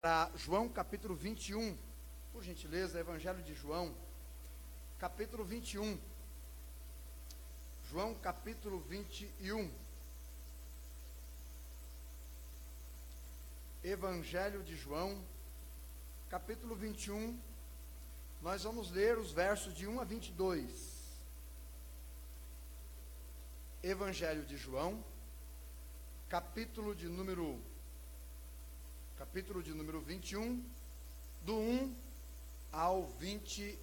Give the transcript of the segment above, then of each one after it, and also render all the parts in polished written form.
Para João capítulo 21, por gentileza, Evangelho de João, capítulo 21. João capítulo 21. Evangelho de João, capítulo 21. Nós vamos ler os versos de 1 a 22. Evangelho de João, capítulo de número 21, do 1 ao 22.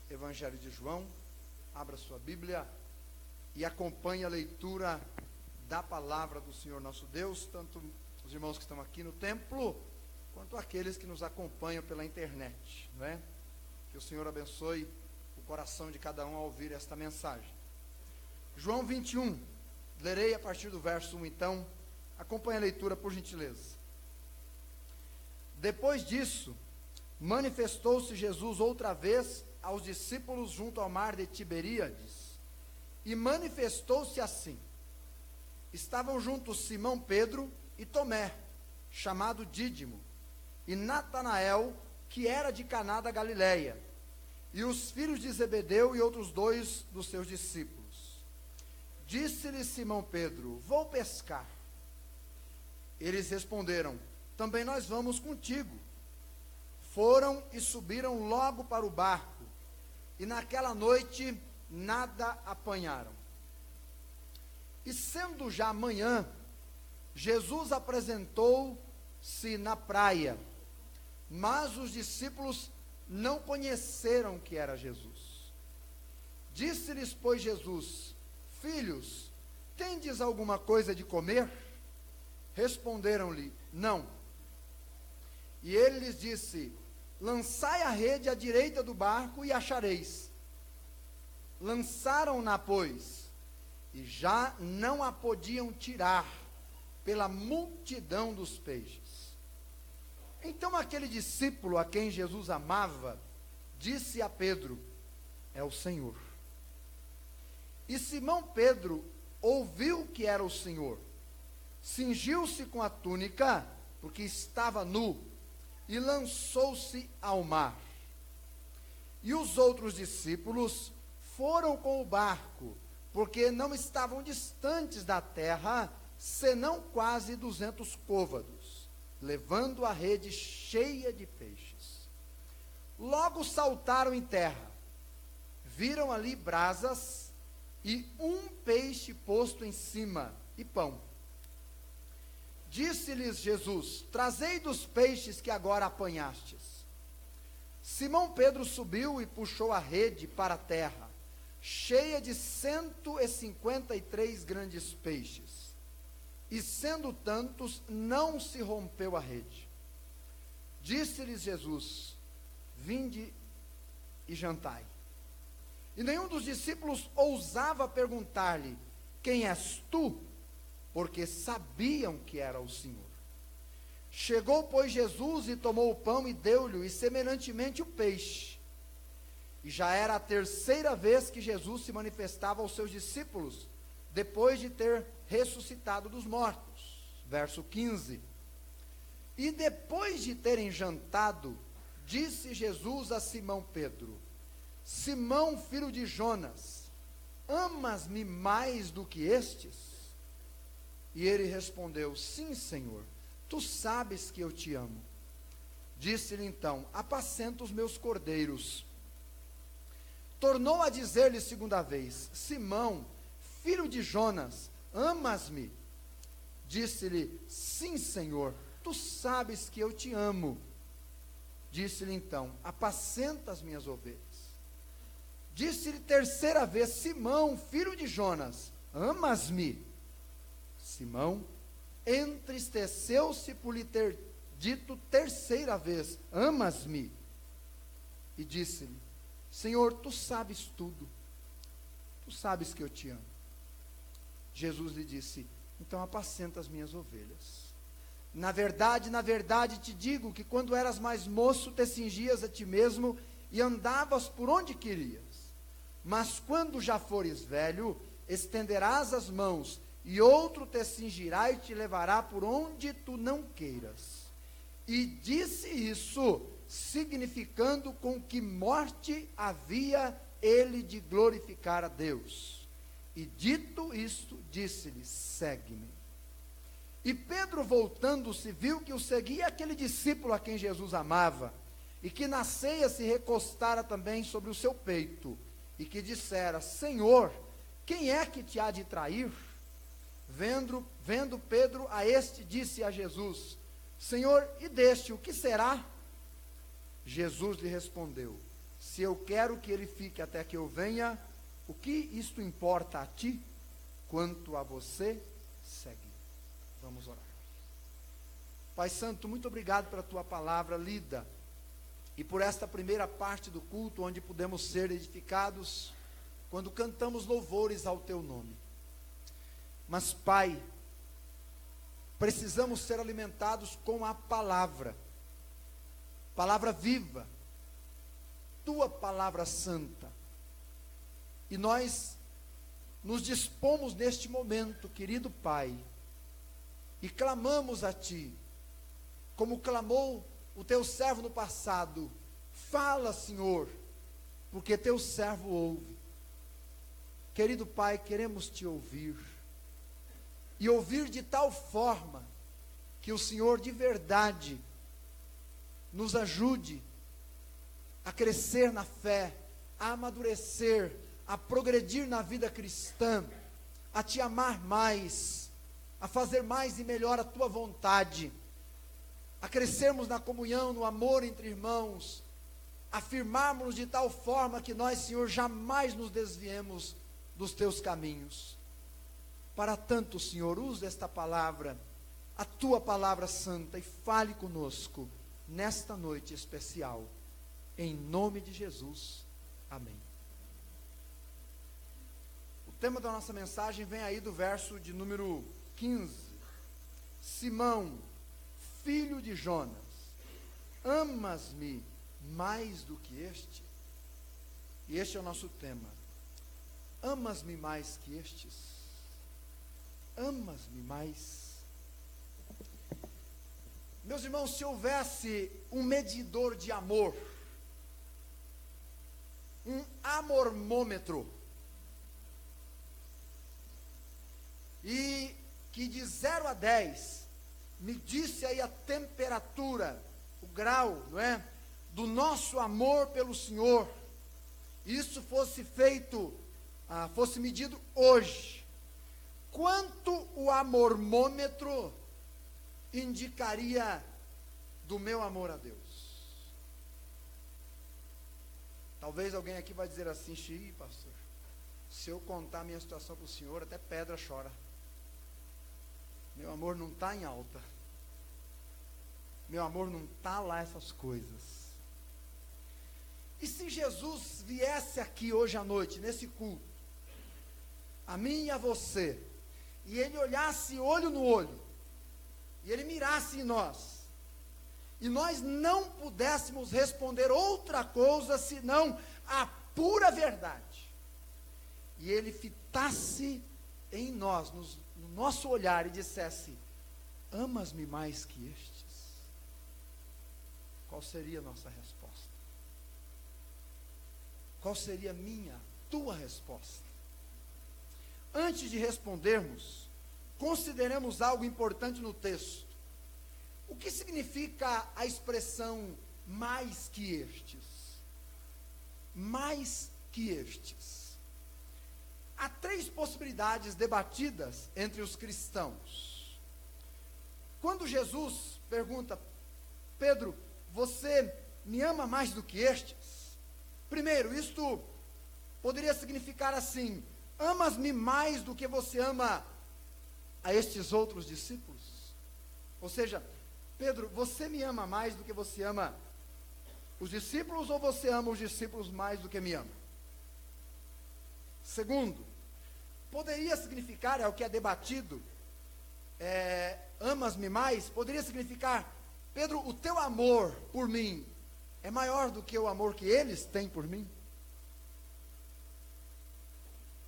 Evangelho de João, abra sua Bíblia e acompanhe a leitura da palavra do Senhor nosso Deus, tanto os irmãos que estão aqui no templo, quanto aqueles que nos acompanham pela internet, não é? Que o Senhor abençoe o coração de cada um ao ouvir esta mensagem. João 21, lerei a partir do verso 1, então, acompanhe a leitura por gentileza. Depois disso, manifestou-se Jesus outra vez aos discípulos junto ao mar de Tiberíades, e manifestou-se assim. Estavam juntos Simão Pedro e Tomé, chamado Dídimo, e Natanael, que era de Caná da Galileia, e os filhos de Zebedeu e outros dois dos seus discípulos. Disse-lhe Simão Pedro: vou pescar. Eles responderam: também nós vamos contigo. Foram e subiram logo para o barco, e naquela noite nada apanharam. E sendo já manhã, Jesus apresentou-se na praia, mas os discípulos não conheceram que era Jesus. Disse-lhes, pois, Jesus: filhos, tendes alguma coisa de comer? Responderam-lhe: não. E ele lhes disse: lançai a rede à direita do barco e achareis. Lançaram-na, pois, e já não a podiam tirar, pela multidão dos peixes. Então aquele discípulo a quem Jesus amava, disse a Pedro: é o Senhor. E Simão Pedro ouviu que era o Senhor, cingiu-se com a túnica, porque estava nu, e lançou-se ao mar. E os outros discípulos foram com o barco, porque não estavam distantes da terra, senão quase 200 côvados, levando a rede cheia de peixes. Logo saltaram em terra, viram ali brasas e um peixe posto em cima, e pão. Disse-lhes Jesus: trazei dos peixes que agora apanhastes. Simão Pedro subiu e puxou a rede para a terra, cheia de 153 grandes peixes. E sendo tantos, não se rompeu a rede. Disse-lhes Jesus: vinde e jantai. E nenhum dos discípulos ousava perguntar-lhe: quem és tu? Porque sabiam que era o Senhor. Chegou, pois, Jesus e tomou o pão e deu-lhe, e semelhantemente o peixe. E já era a terceira vez que Jesus se manifestava aos seus discípulos, depois de ter ressuscitado dos mortos. Verso 15. E depois de terem jantado, disse Jesus a Simão Pedro: Simão, filho de Jonas, amas-me mais do que estes? E ele respondeu: sim, Senhor, tu sabes que eu te amo. Disse-lhe então: apacenta os meus cordeiros. Tornou a dizer-lhe segunda vez: Simão, filho de Jonas, amas-me? Disse-lhe: sim, Senhor, tu sabes que eu te amo. Disse-lhe então: apacenta as minhas ovelhas. Disse-lhe terceira vez: Simão, filho de Jonas, amas-me? Simão entristeceu-se por lhe ter dito terceira vez: amas-me? E disse-lhe: Senhor, tu sabes tudo, tu sabes que eu te amo. Jesus lhe disse: então apacenta as minhas ovelhas. Na verdade te digo que quando eras mais moço, te cingias a ti mesmo e andavas por onde querias. Mas quando já fores velho, estenderás as mãos, e outro te cingirá e te levará por onde tu não queiras. E disse isso, significando com que morte havia ele de glorificar a Deus. E dito isto, disse-lhe: segue-me. E Pedro, voltando-se, viu que o seguia aquele discípulo a quem Jesus amava, e que na ceia se recostara também sobre o seu peito, e que dissera: Senhor, quem é que te há de trair? Vendo Pedro a este, disse a Jesus: Senhor, e deste, o que será? Jesus lhe respondeu: se eu quero que ele fique até que eu venha, o que isto importa a ti? Quanto a você, segue. Vamos orar. Pai Santo, muito obrigado pela tua palavra lida, e por esta primeira parte do culto, onde pudemos ser edificados, quando cantamos louvores ao teu nome. Mas, Pai, precisamos ser alimentados com a palavra viva, tua palavra santa. E nós nos dispomos neste momento, querido Pai, e clamamos a Ti, como clamou o teu servo no passado: fala, Senhor, porque teu servo ouve. Querido Pai, queremos Te ouvir, e ouvir de tal forma que o Senhor de verdade nos ajude a crescer na fé, a amadurecer, a progredir na vida cristã, a Te amar mais, a fazer mais e melhor a Tua vontade, a crescermos na comunhão, no amor entre irmãos, a firmarmos de tal forma que nós, Senhor, jamais nos desviemos dos Teus caminhos. Para tanto, Senhor, use esta palavra, a Tua palavra santa, e fale conosco nesta noite especial, em nome de Jesus, amém. O tema da nossa mensagem vem aí do verso de número 15. Simão, filho de Jonas, amas-me mais do que este? E este é o nosso tema. Amas-me mais que estes? Amas-me mais? Meus irmãos, se houvesse um medidor de amor, um amormômetro, e que de 0 a 10 medisse aí a temperatura, o grau, não é, do nosso amor pelo Senhor, isso fosse feito, fosse medido hoje, quanto o amormômetro indicaria do meu amor a Deus? Talvez alguém aqui vai dizer assim: xiii, pastor, se eu contar a minha situação para o senhor, até pedra chora. Meu amor não está em alta. Meu amor não está lá essas coisas. E se Jesus viesse aqui hoje à noite, nesse culto, a mim e a você, e Ele olhasse olho no olho, e Ele mirasse em nós, e nós não pudéssemos responder outra coisa senão a pura verdade, e Ele fitasse em nós, no nosso olhar, e dissesse: amas-me mais que estes? Qual seria a nossa resposta? Qual seria a minha, tua resposta? Antes de respondermos, consideremos algo importante no texto. O que significa a expressão mais que estes? Mais que estes. Há 3 possibilidades debatidas entre os cristãos. Quando Jesus pergunta: Pedro, você me ama mais do que estes? Primeiro, isto poderia significar assim: amas-me mais do que você ama a estes outros discípulos? Ou seja, Pedro, você me ama mais do que você ama os discípulos, ou você ama os discípulos mais do que me ama? Segundo, poderia significar, é o que é debatido, amas-me mais, poderia significar: Pedro, o teu amor por mim é maior do que o amor que eles têm por mim?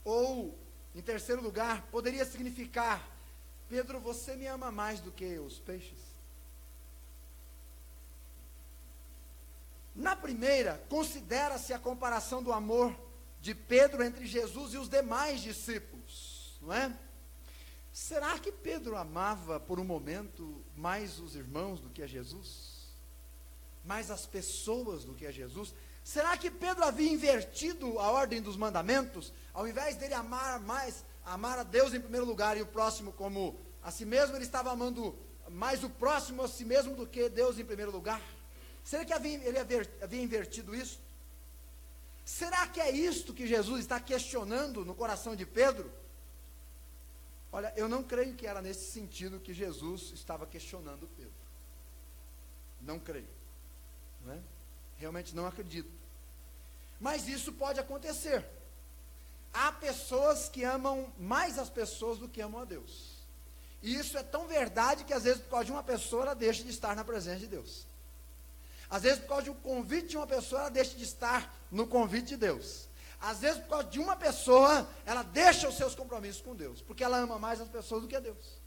Ou Em terceiro lugar, poderia significar: Pedro, você me ama mais do que os peixes? Na primeira, considera-se a comparação do amor de Pedro entre Jesus e os demais discípulos, não é? Será que Pedro amava por um momento mais os irmãos do que a Jesus? Mais as pessoas do que a Jesus? Será que Pedro havia invertido a ordem dos mandamentos? Ao invés dele amar a Deus em primeiro lugar e o próximo como a si mesmo, ele estava amando mais o próximo a si mesmo do que Deus em primeiro lugar? Será que ele havia invertido isso? Será que é isto que Jesus está questionando no coração de Pedro? Olha, eu não creio que era nesse sentido que Jesus estava questionando Pedro. Não creio. Não é? Realmente não acredito. Mas isso pode acontecer. Há pessoas que amam mais as pessoas do que amam a Deus. E isso é tão verdade que às vezes por causa de uma pessoa ela deixa de estar na presença de Deus. Às vezes por causa de um convite de uma pessoa ela deixa de estar no convite de Deus. Às vezes por causa de uma pessoa ela deixa os seus compromissos com Deus, porque ela ama mais as pessoas do que a Deus.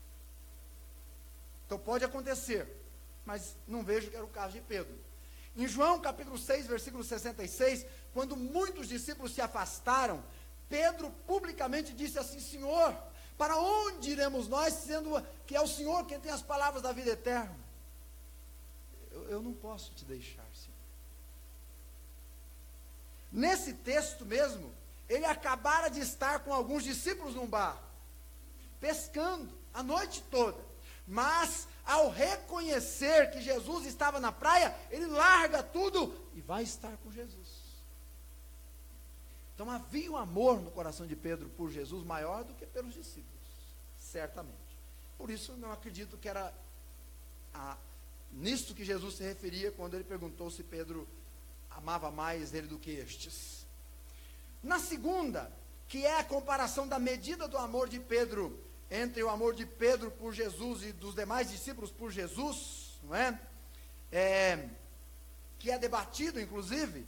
Então pode acontecer, mas não vejo que era o caso de Pedro. Em João capítulo 6, versículo 66, quando muitos discípulos se afastaram, Pedro publicamente disse assim: Senhor, para onde iremos nós, sendo que é o Senhor quem tem as palavras da vida eterna? Eu não posso te deixar, Senhor. Nesse texto mesmo, ele acabara de estar com alguns discípulos num bar, pescando a noite toda, mas ao reconhecer que Jesus estava na praia, ele larga tudo e vai estar com Jesus. Então havia um amor no coração de Pedro por Jesus maior do que pelos discípulos, certamente. Por isso não acredito que era nisto que Jesus se referia quando ele perguntou se Pedro amava mais ele do que estes. Na segunda, que é a comparação da medida do amor de Pedro entre o amor de Pedro por Jesus e dos demais discípulos por Jesus, não é? Que é debatido, inclusive.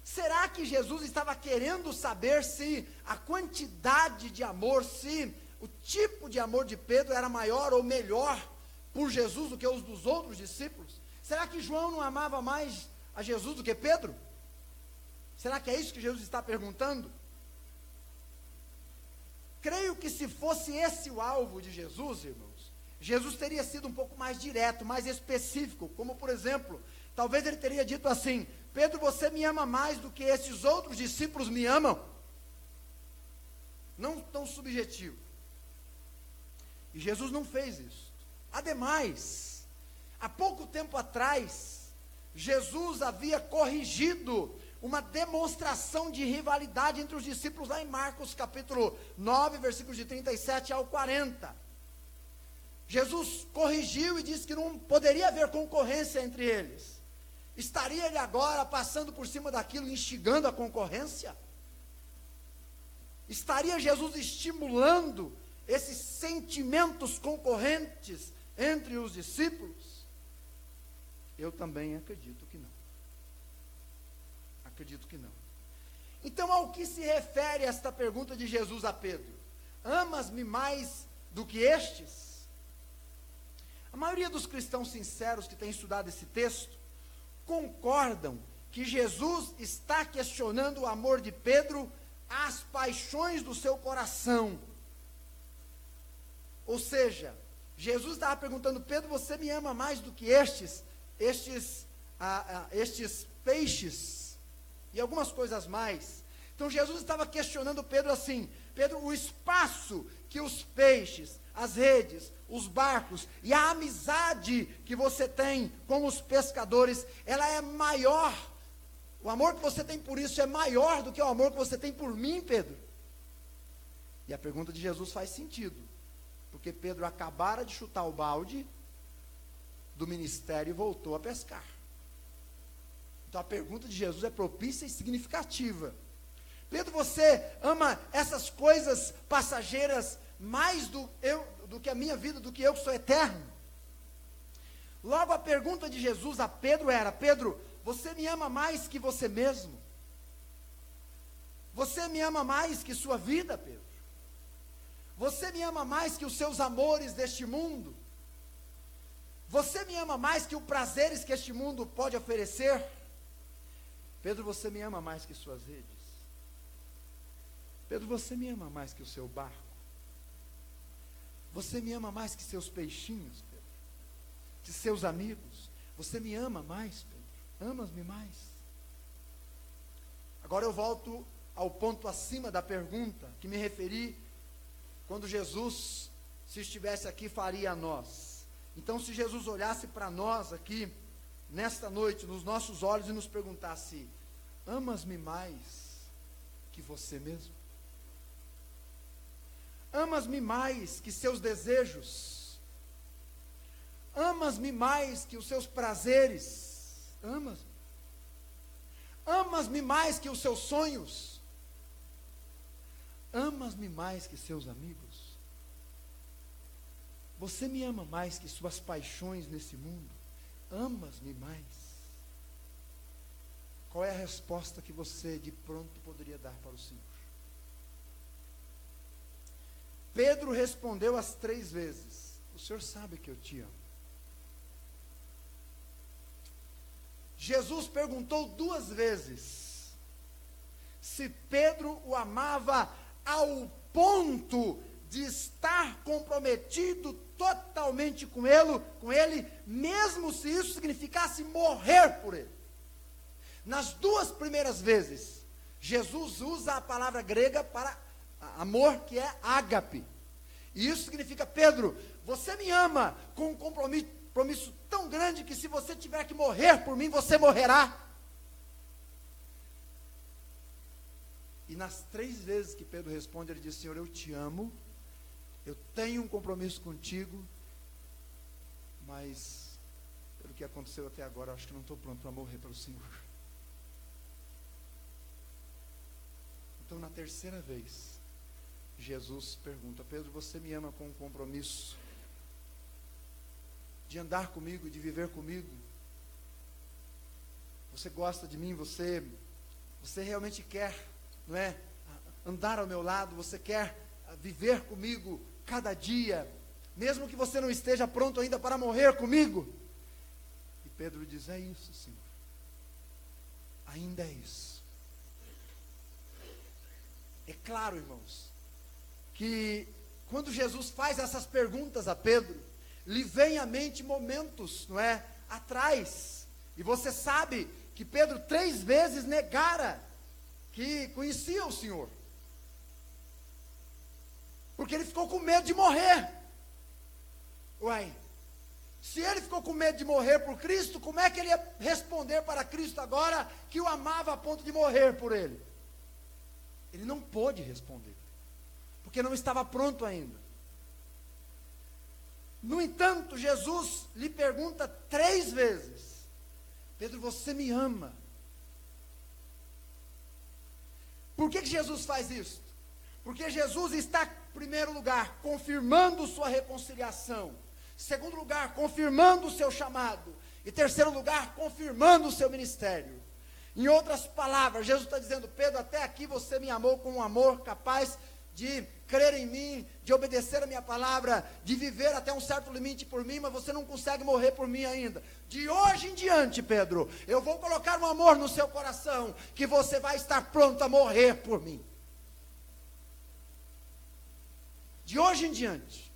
Será que Jesus estava querendo saber se a quantidade de amor, se o tipo de amor de Pedro era maior ou melhor por Jesus do que os dos outros discípulos? Será que João não amava mais a Jesus do que Pedro? Será que é isso que Jesus está perguntando? Creio que se fosse esse o alvo de Jesus, irmãos, Jesus teria sido um pouco mais direto, mais específico, como por exemplo, talvez ele teria dito assim: Pedro, você me ama mais do que esses outros discípulos me amam. Não tão subjetivo. E Jesus não fez isso. Ademais, há pouco tempo atrás, Jesus havia corrigido uma demonstração de rivalidade entre os discípulos lá em Marcos capítulo 9, versículos de 37 ao 40. Jesus corrigiu e disse que não poderia haver concorrência entre eles. Estaria ele agora passando por cima daquilo, instigando a concorrência? Estaria Jesus estimulando esses sentimentos concorrentes entre os discípulos? Eu também acredito que não. Acredito que não. Então, ao que se refere esta pergunta de Jesus a Pedro? Amas-me mais do que estes? A maioria dos cristãos sinceros que têm estudado esse texto concordam que Jesus está questionando o amor de Pedro às paixões do seu coração. Ou seja, Jesus estava perguntando: Pedro, você me ama mais do que estes peixes e algumas coisas mais? Então Jesus estava questionando Pedro assim: Pedro, o espaço que os peixes, as redes, os barcos e a amizade que você tem com os pescadores, ela é maior, o amor que você tem por isso é maior do que o amor que você tem por mim, Pedro? E a pergunta de Jesus faz sentido, porque Pedro acabara de chutar o balde do ministério e voltou a pescar. Então a pergunta de Jesus é propícia e significativa. Pedro, você ama essas coisas passageiras mais do que a minha vida, do que eu que sou eterno? Logo a pergunta de Jesus a Pedro era: Pedro, você me ama mais que você mesmo? Você me ama mais que sua vida, Pedro? Você me ama mais que os seus amores deste mundo? Você me ama mais que os prazeres que este mundo pode oferecer? Pedro, você me ama mais que suas redes? Pedro, você me ama mais que o seu barco? Você me ama mais que seus peixinhos, Pedro? Que seus amigos? Você me ama mais, Pedro? Amas-me mais? Agora eu volto ao ponto acima da pergunta que me referi quando Jesus, se estivesse aqui, faria a nós. Então, se Jesus olhasse para nós aqui, nesta noite, nos nossos olhos e nos perguntasse: amas-me mais que você mesmo? Amas-me mais que seus desejos? Amas-me mais que os seus prazeres? Amas-me? Amas-me mais que os seus sonhos? Amas-me mais que seus amigos? Você me ama mais que suas paixões nesse mundo? Amas-me mais? Qual é a resposta que você de pronto poderia dar para o Senhor? Pedro respondeu as 3 vezes: o Senhor sabe que eu te amo. Jesus perguntou 2 vezes se Pedro o amava ao ponto de estar comprometido totalmente com ele, mesmo se isso significasse morrer por ele. Nas 2 primeiras vezes, Jesus usa a palavra grega para amor, que é ágape. E isso significa: Pedro, você me ama com um compromisso tão grande que se você tiver que morrer por mim, você morrerá. E nas 3 vezes que Pedro responde, ele diz: Senhor, eu te amo, eu tenho um compromisso contigo, mas pelo que aconteceu até agora, eu acho que não estou pronto para morrer pelo Senhor. Então, na 3ª vez, Jesus pergunta: Pedro, você me ama com um compromisso de andar comigo, de viver comigo? Você gosta de mim? Você realmente quer, não é, andar ao meu lado? Você quer viver comigo cada dia, mesmo que você não esteja pronto ainda para morrer comigo? E Pedro diz: é isso, Senhor, ainda é isso. É claro, irmãos, que quando Jesus faz essas perguntas a Pedro, lhe vem à mente momentos, não é, atrás. E você sabe que Pedro 3 vezes negara que conhecia o Senhor, porque ele ficou com medo de morrer. Uai, se ele ficou com medo de morrer por Cristo, como é que ele ia responder para Cristo agora que o amava a ponto de morrer por ele? Ele não pôde responder, porque não estava pronto ainda. No entanto, Jesus lhe pergunta 3 vezes: Pedro, você me ama? Por que Jesus faz isso? Porque Jesus está, em primeiro lugar, confirmando sua reconciliação. Em segundo lugar, confirmando o seu chamado. E em terceiro lugar, confirmando o seu ministério. Em outras palavras, Jesus está dizendo: Pedro, até aqui você me amou com um amor capaz de crer em mim, de obedecer a minha palavra, de viver até um certo limite por mim, mas você não consegue morrer por mim ainda. De hoje em diante, Pedro, eu vou colocar um amor no seu coração, que você vai estar pronto a morrer por mim. De hoje em diante,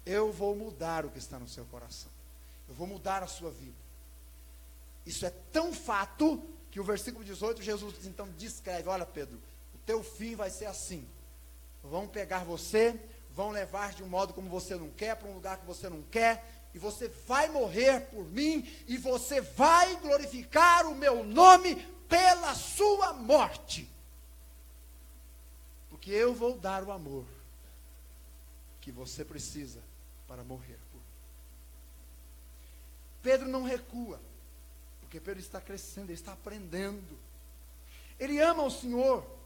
eu vou mudar o que está no seu coração. Eu vou mudar a sua vida. Isso é tão fato que o versículo 18, Jesus então descreve: olha, Pedro, o teu fim vai ser assim. Vão pegar você, vão levar de um modo como você não quer, para um lugar que você não quer, e você vai morrer por mim, e você vai glorificar o meu nome pela sua morte. Porque eu vou dar o amor que você precisa para morrer por mim. Pedro não recua, porque Pedro está crescendo, ele está aprendendo. Ele ama o Senhor,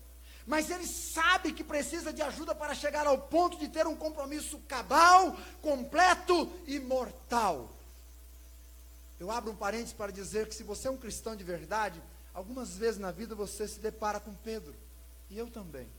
mas ele sabe que precisa de ajuda para chegar ao ponto de ter um compromisso cabal, completo e mortal. Eu abro um parênteses para dizer que se você é um cristão de verdade, algumas vezes na vida você se depara com Pedro, e eu também.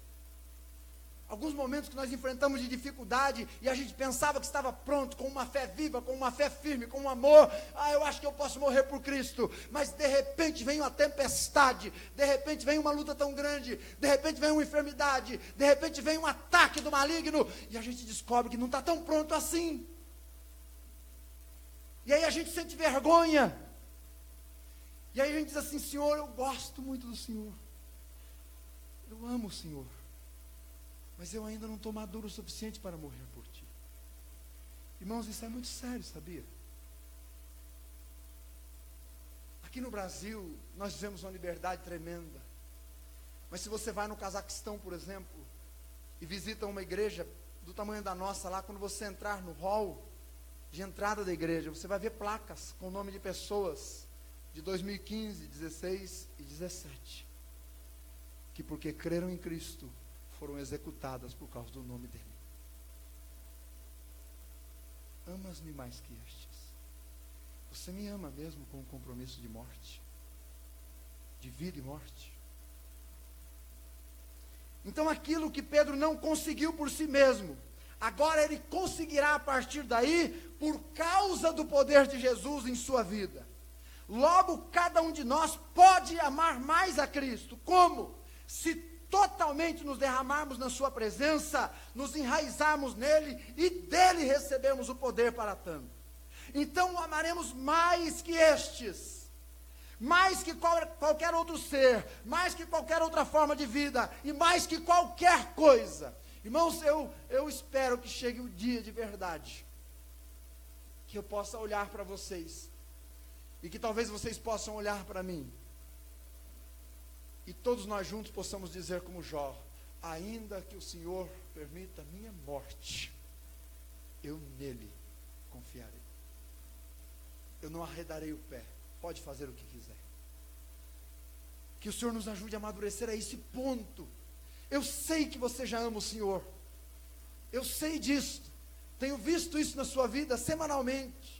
Alguns momentos que nós enfrentamos de dificuldade e a gente pensava que estava pronto, com uma fé viva, com uma fé firme, com um amor. Eu acho que eu posso morrer por Cristo. Mas de repente vem uma tempestade, de repente vem uma luta tão grande, de repente vem uma enfermidade, de repente vem um ataque do maligno e a gente descobre que não está tão pronto assim. E aí a gente sente vergonha. E aí a gente diz assim: Senhor, eu gosto muito do Senhor. Eu amo o Senhor. Mas eu ainda não estou maduro o suficiente para morrer por Ti. Irmãos, isso é muito sério, sabia? Aqui no Brasil, nós vivemos uma liberdade tremenda. Mas se você vai no Cazaquistão, por exemplo, e visita uma igreja do tamanho da nossa lá, quando você entrar no hall de entrada da igreja, você vai ver placas com o nome de pessoas de 2015, 16 e 17, que porque creram em Cristo, foram executadas por causa do nome dele. Amas-me mais que estes. Você me ama mesmo com um compromisso de morte, de vida e morte? Então aquilo que Pedro não conseguiu por si mesmo, agora ele conseguirá a partir daí, por causa do poder de Jesus em sua vida. Logo, cada um de nós pode amar mais a Cristo. Como? Se totalmente nos derramarmos na sua presença, nos enraizarmos nele e dele recebermos o poder para tanto. Então o amaremos mais que estes, mais que qualquer outro ser, mais que qualquer outra forma de vida, e mais que qualquer coisa. Irmãos, eu espero que chegue o dia de verdade, que eu possa olhar para vocês, e que talvez vocês possam olhar para mim, e todos nós juntos possamos dizer como Jó: ainda que o Senhor permita a minha morte, eu nele confiarei. Eu não arredarei o pé, pode fazer o que quiser. Que o Senhor nos ajude a amadurecer a esse ponto. Eu sei que você já ama o Senhor, eu sei disso, tenho visto isso na sua vida semanalmente.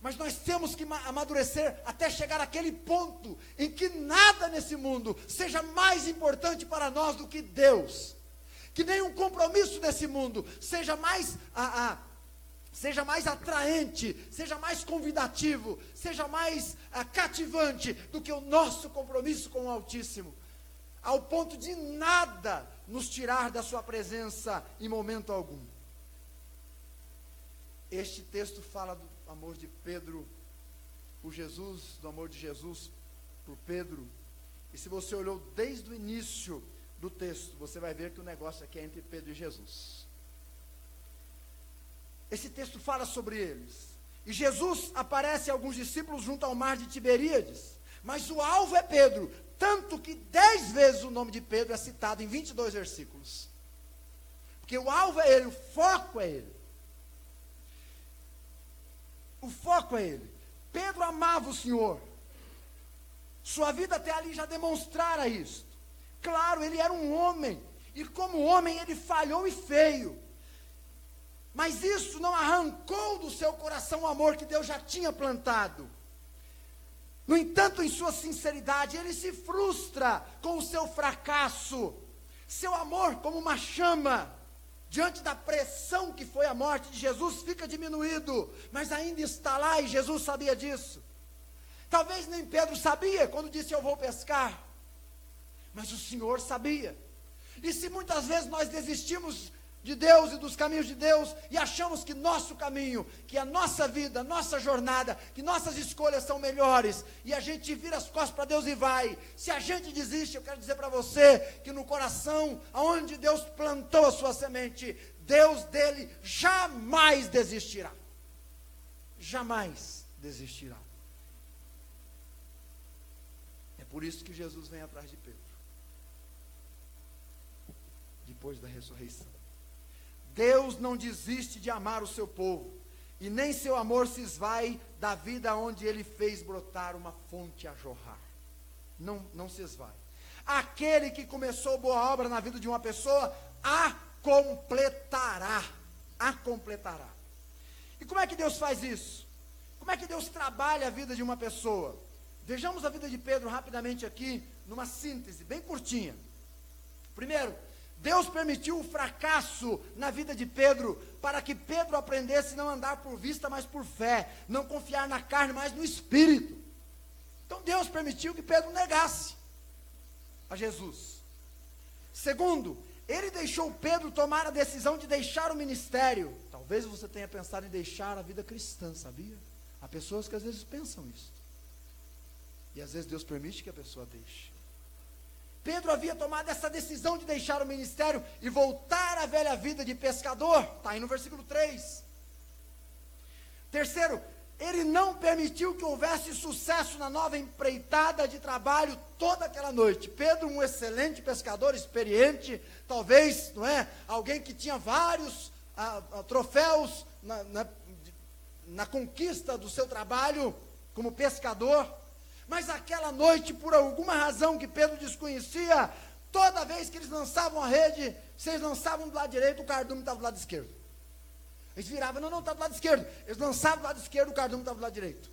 Mas nós temos que amadurecer até chegar àquele ponto em que nada nesse mundo seja mais importante para nós do que Deus. Que nenhum compromisso desse mundo seja mais atraente, seja mais convidativo, seja mais cativante do que o nosso compromisso com o Altíssimo. Ao ponto de nada nos tirar da sua presença em momento algum. Este texto fala do amor de Pedro por Jesus, do amor de Jesus por Pedro. E se você olhou desde o início do texto, você vai ver que o negócio aqui é entre Pedro e Jesus. Esse texto fala sobre eles. E Jesus aparece a alguns discípulos junto ao mar de Tiberíades. Mas o alvo é Pedro. Tanto que 10 vezes o nome de Pedro é citado em 22 versículos. Porque o alvo é ele, o foco é ele. O foco é ele. Pedro amava o Senhor. Sua vida até ali já demonstrara isso. Claro, ele era um homem. E como homem ele falhou e feio. Mas isso não arrancou do seu coração o amor que Deus já tinha plantado. No entanto, em sua sinceridade, ele se frustra com o seu fracasso. Seu amor, como uma chama, diante da pressão que foi a morte de Jesus, fica diminuído, mas ainda está lá e Jesus sabia disso. Talvez nem Pedro sabia quando disse: eu vou pescar, mas o Senhor sabia. E se muitas vezes nós desistimos de Deus e dos caminhos de Deus, e achamos que nosso caminho, que a nossa vida, nossa jornada, que nossas escolhas são melhores, e a gente vira as costas para Deus e vai, se a gente desiste, eu quero dizer para você, que no coração, onde Deus plantou a sua semente, Deus dele jamais desistirá, jamais desistirá. É por isso que Jesus vem atrás de Pedro, depois da ressurreição. Deus não desiste de amar o seu povo, e nem seu amor se esvai da vida onde ele fez brotar uma fonte a jorrar. Não se esvai. Aquele que começou boa obra na vida de uma pessoa, a completará. A completará. E como é que Deus faz isso? Como é que Deus trabalha a vida de uma pessoa? Vejamos a vida de Pedro rapidamente aqui, numa síntese bem curtinha. Primeiro, Deus permitiu o fracasso na vida de Pedro, para que Pedro aprendesse a não andar por vista, mas por fé, não confiar na carne, mas no Espírito. Então Deus permitiu que Pedro negasse a Jesus. Segundo, ele deixou Pedro tomar a decisão de deixar o ministério. Talvez você tenha pensado em deixar a vida cristã, sabia? Há pessoas que às vezes pensam isso. E às vezes Deus permite que a pessoa deixe. Pedro havia tomado essa decisão de deixar o ministério e voltar à velha vida de pescador. Está aí no versículo 3. Terceiro, ele não permitiu que houvesse sucesso na nova empreitada de trabalho toda aquela noite. Pedro, um excelente pescador, experiente, talvez, não é? Alguém que tinha vários troféus na conquista do seu trabalho como pescador. Mas aquela noite, por alguma razão que Pedro desconhecia, toda vez que eles lançavam a rede, se eles lançavam do lado direito, o cardume estava do lado esquerdo. Eles viravam, não, está do lado esquerdo. Eles lançavam do lado esquerdo, o cardume estava do lado direito.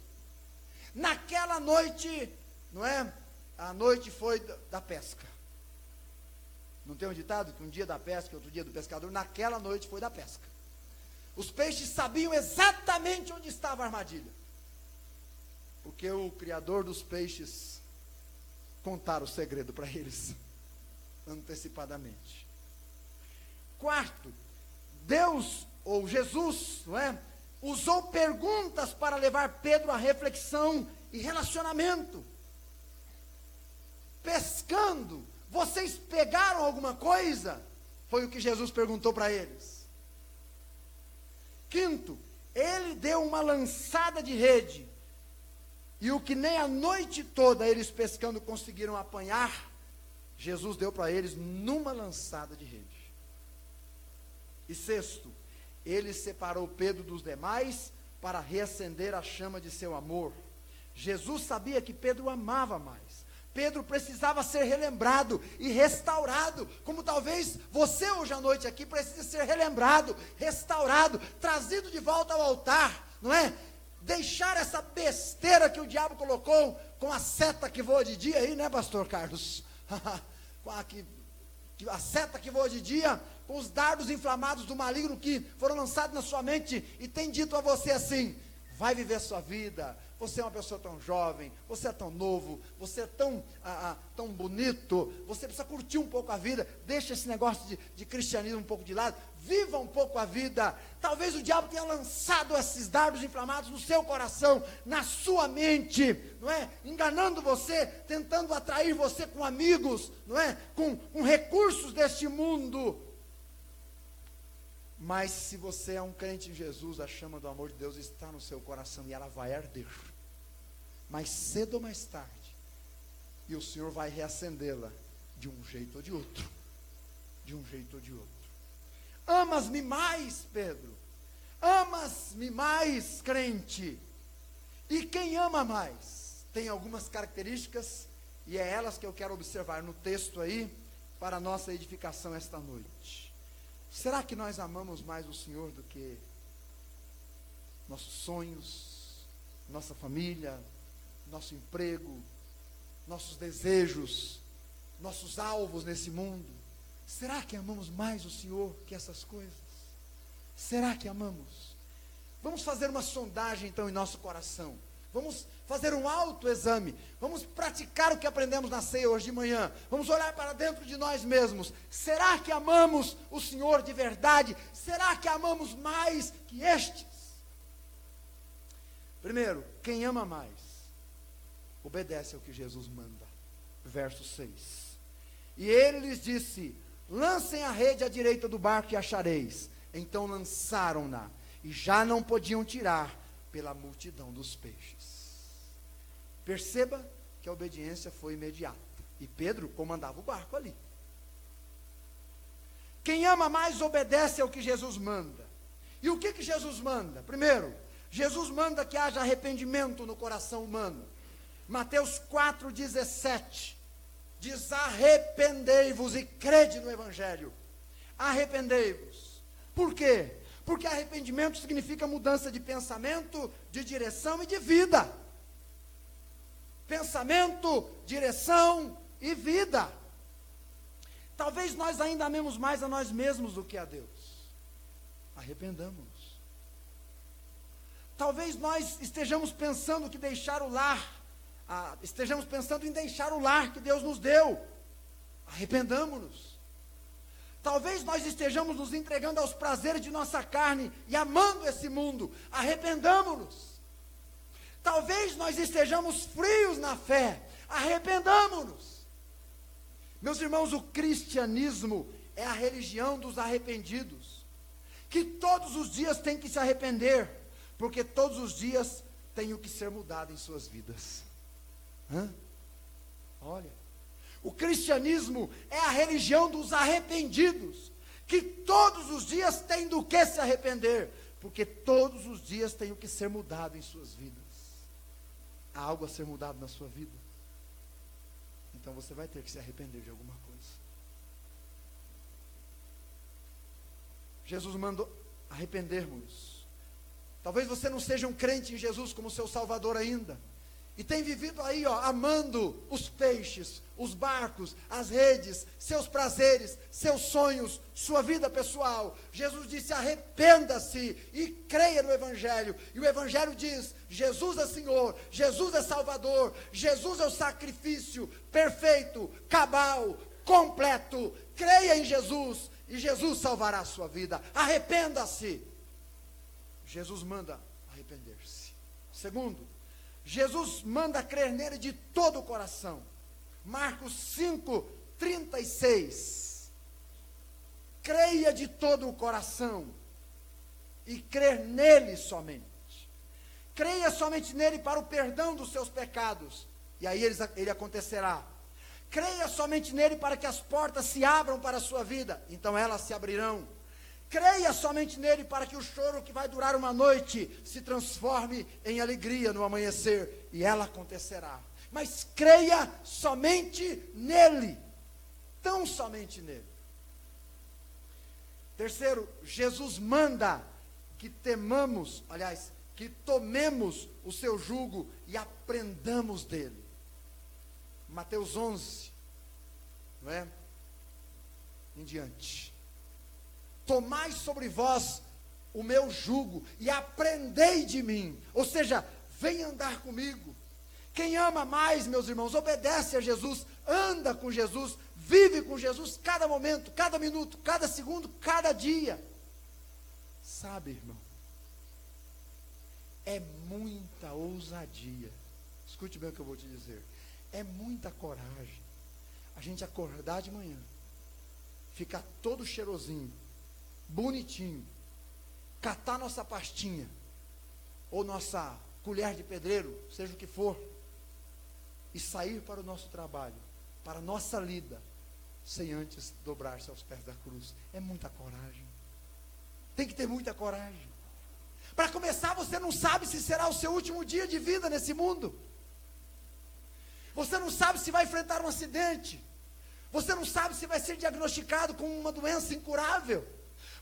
Naquela noite, não é? A noite foi da pesca. Não tem um ditado que um dia da pesca, outro dia do pescador? Naquela noite foi da pesca. Os peixes sabiam exatamente onde estava a armadilha. Porque o Criador dos peixes contara o segredo para eles, antecipadamente. Quarto, Deus, ou Jesus, não é? Usou perguntas para levar Pedro à reflexão e relacionamento. Pescando, vocês pegaram alguma coisa? Foi o que Jesus perguntou para eles. Quinto, ele deu uma lançada de rede. E o que nem a noite toda eles pescando conseguiram apanhar, Jesus deu para eles numa lançada de rede. E sexto, ele separou Pedro dos demais para reacender a chama de seu amor. Jesus sabia que Pedro amava mais. Pedro precisava ser relembrado e restaurado, como talvez você hoje à noite aqui precise ser relembrado, restaurado, trazido de volta ao altar, não é? Deixar essa besteira que o diabo colocou com a seta que voa de dia aí, né, pastor Carlos? Com a seta que voa de dia, com os dardos inflamados do maligno que foram lançados na sua mente e tem dito a você assim: vai viver a sua vida, você é uma pessoa tão jovem, você é tão novo, você é tão bonito, você precisa curtir um pouco a vida, deixa esse negócio de cristianismo um pouco de lado, viva um pouco a vida. Talvez o diabo tenha lançado esses dardos inflamados no seu coração, na sua mente, não é? Enganando você, tentando atrair você com amigos, não é? Com recursos deste mundo. Mas se você é um crente em Jesus, a chama do amor de Deus está no seu coração e ela vai arder, mais cedo ou mais tarde, e o Senhor vai reacendê-la de um jeito ou de outro, de um jeito ou de outro. Amas-me mais, Pedro? Amas-me mais, crente? E quem ama mais? Tem algumas características, e é elas que eu quero observar no texto aí, para a nossa edificação esta noite. Será que nós amamos mais o Senhor do que nossos sonhos, nossa família, nosso emprego, nossos desejos, nossos alvos nesse mundo? Será que amamos mais o Senhor que essas coisas? Será que amamos? Vamos fazer uma sondagem então em nosso coração. Vamos fazer um autoexame. Vamos praticar o que aprendemos na ceia hoje de manhã. Vamos olhar para dentro de nós mesmos. Será que amamos o Senhor de verdade? Será que amamos mais que estes? Primeiro, quem ama mais, obedece ao que Jesus manda. Verso 6. E ele lhes disse: lancem a rede à direita do barco e achareis. Então lançaram-na, e já não podiam tirar, pela multidão dos peixes. Perceba que a obediência foi imediata, e Pedro comandava o barco ali. Quem ama mais obedece ao que Jesus manda. E o que Jesus manda? Primeiro, Jesus manda que haja arrependimento no coração humano. Mateus 4,17 diz: arrependei-vos e crede no Evangelho. Arrependei-vos. Por quê? Porque arrependimento significa mudança de pensamento, de direção e de vida. Pensamento, direção e vida. Talvez nós ainda amemos mais a nós mesmos do que a Deus. Arrependamos-nos. Talvez nós estejamos pensando que deixar o lar, estejamos pensando em deixar o lar que Deus nos deu. Arrependamos-nos. Talvez nós estejamos nos entregando aos prazeres de nossa carne e amando esse mundo. Arrependamos-nos. Talvez nós estejamos frios na fé. Arrependamos-nos. Meus irmãos, o cristianismo é a religião dos arrependidos, que todos os dias tem que se arrepender, porque todos os dias tem o que ser mudado em suas vidas. Olha, o cristianismo é a religião dos arrependidos, que todos os dias tem do que se arrepender, porque todos os dias tem o que ser mudado em suas vidas. Há algo a ser mudado na sua vida? Então você vai ter que se arrepender de alguma coisa. Jesus mandou arrependermos. Talvez você não seja um crente em Jesus como seu Salvador ainda, e tem vivido aí, amando os peixes, os barcos, as redes, seus prazeres, seus sonhos, sua vida pessoal. Jesus disse: arrependa-se e creia no Evangelho. E o Evangelho diz: Jesus é Senhor, Jesus é Salvador, Jesus é o sacrifício perfeito, cabal, completo. Creia em Jesus e Jesus salvará a sua vida. Arrependa-se. Jesus manda arrepender-se. Segundo, Jesus manda crer nele de todo o coração. Marcos 5:36. Creia de todo o coração e crer nele somente. Creia somente nele para o perdão dos seus pecados, e aí ele acontecerá. Creia somente nele para que as portas se abram para a sua vida, então elas se abrirão. Creia somente nele para que o choro que vai durar uma noite se transforme em alegria no amanhecer, e ela acontecerá. Mas creia somente nele, tão somente nele. Terceiro, Jesus manda que temamos, aliás, que tomemos o seu jugo e aprendamos dele. Mateus 11, não é? Em diante. Tomai sobre vós o meu jugo e aprendei de mim. Ou seja, vem andar comigo. Quem ama mais, meus irmãos, obedece a Jesus, anda com Jesus, vive com Jesus cada momento, cada minuto, cada segundo, cada dia. Sabe, irmão, é muita ousadia. Escute bem o que eu vou te dizer. É muita coragem a gente acordar de manhã, ficar todo cheirosinho, bonitinho, catar nossa pastinha, ou nossa colher de pedreiro, seja o que for, e sair para o nosso trabalho, para a nossa lida, sem antes dobrar-se aos pés da cruz. É muita coragem. Tem que ter muita coragem. Para começar, você não sabe se será o seu último dia de vida nesse mundo. Você não sabe se vai enfrentar um acidente. Você não sabe se vai ser diagnosticado com uma doença incurável.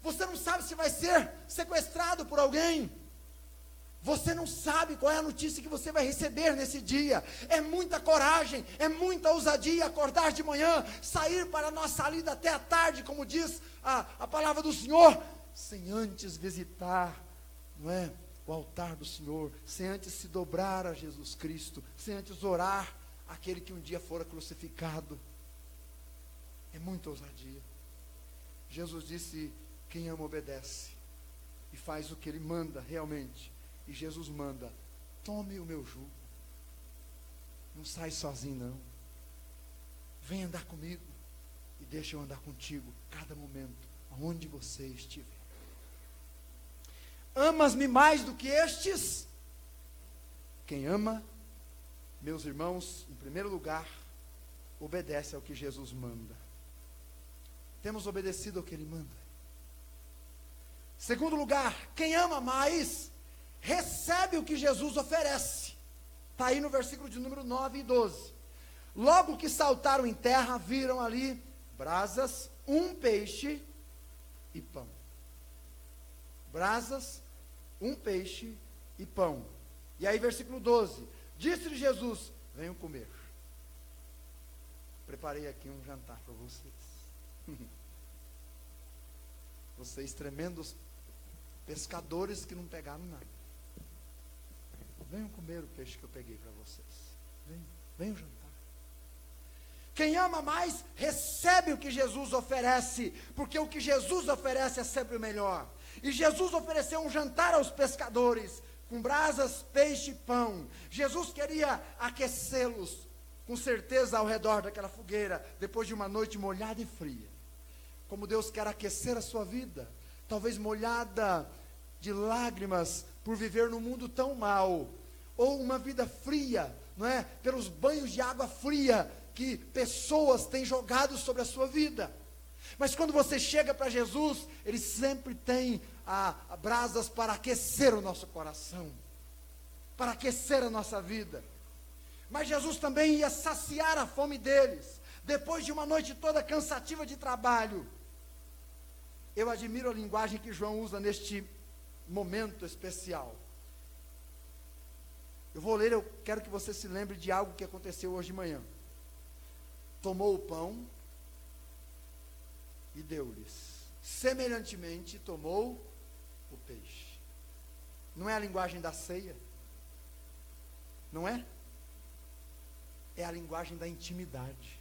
Você não sabe se vai ser sequestrado por alguém. Você não sabe qual é a notícia que você vai receber nesse dia. É muita coragem, é muita ousadia acordar de manhã, sair para a nossa lida até a tarde, como diz a palavra do Senhor, sem antes visitar, não é, o altar do Senhor, sem antes se dobrar a Jesus Cristo, sem antes orar aquele que um dia fora crucificado. É muita ousadia. Jesus disse: quem ama obedece e faz o que ele manda realmente. E Jesus manda: tome o meu jugo. Não sai sozinho não. Vem andar comigo e deixa eu andar contigo cada momento, aonde você estiver. Amas-me mais do que estes? Quem ama, meus irmãos, em primeiro lugar, obedece ao que Jesus manda. Temos obedecido ao que ele manda. Segundo lugar, quem ama mais, recebe o que Jesus oferece. Está aí no versículo de número 9 e 12. Logo que saltaram em terra, viram ali brasas, um peixe e pão. Brasas, um peixe e pão. E aí versículo 12. Disse-lhe Jesus: venham comer. Preparei aqui um jantar para vocês. Vocês tremendos pescadores que não pegaram nada. Venham comer o peixe que eu peguei para vocês. Venham jantar. Quem ama mais, recebe o que Jesus oferece, porque o que Jesus oferece é sempre o melhor. E Jesus ofereceu um jantar aos pescadores, com brasas, peixe e pão. Jesus queria aquecê-los, com certeza ao redor daquela fogueira, depois de uma noite molhada e fria. Como Deus quer aquecer a sua vida, talvez molhada de lágrimas, por viver num mundo tão mau, ou uma vida fria, não é? Pelos banhos de água fria, que pessoas têm jogado sobre a sua vida. Mas quando você chega para Jesus, Ele sempre tem brasas para aquecer o nosso coração, para aquecer a nossa vida. Mas Jesus também ia saciar a fome deles, depois de uma noite toda cansativa de trabalho. Eu admiro a linguagem que João usa neste momento especial. Eu vou ler, eu quero que você se lembre de algo que aconteceu hoje de manhã. Tomou o pão e deu-lhes. Semelhantemente, tomou o peixe. Não é a linguagem da ceia? Não é? É a linguagem da intimidade.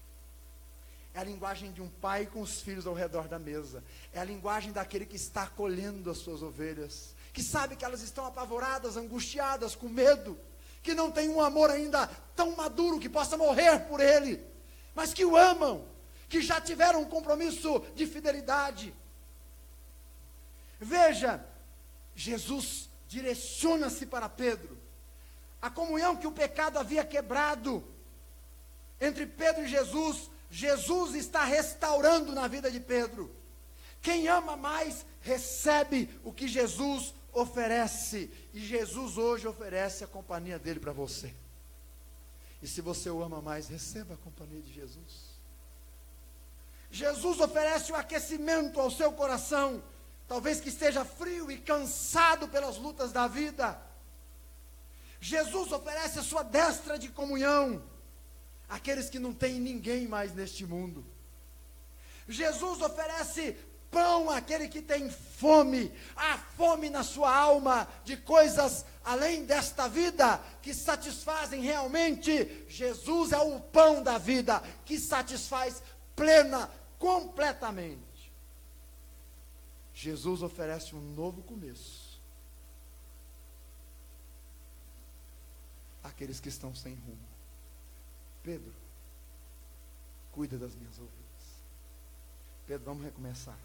É a linguagem de um pai com os filhos ao redor da mesa. É a linguagem daquele que está acolhendo as suas ovelhas, que sabe que elas estão apavoradas, angustiadas, com medo, que não tem um amor ainda tão maduro que possa morrer por ele, mas que o amam, que já tiveram um compromisso de fidelidade. Veja, Jesus direciona-se para Pedro. A comunhão que o pecado havia quebrado entre Pedro e Jesus, Jesus está restaurando na vida de Pedro. Quem ama mais, recebe o que Jesus oferece. E Jesus hoje oferece a companhia dele para você. E se você o ama mais, receba a companhia de Jesus. Jesus oferece o aquecimento ao seu coração, talvez que esteja frio e cansado pelas lutas da vida. Jesus oferece a sua destra de comunhão àqueles que não têm ninguém mais neste mundo. Jesus oferece pão àquele que tem fome, a fome na sua alma, de coisas além desta vida, que satisfazem realmente. Jesus é o pão da vida, que satisfaz plena, completamente. Jesus oferece um novo começo àqueles que estão sem rumo. Pedro, cuida das minhas ovelhas. Pedro, vamos recomeçar.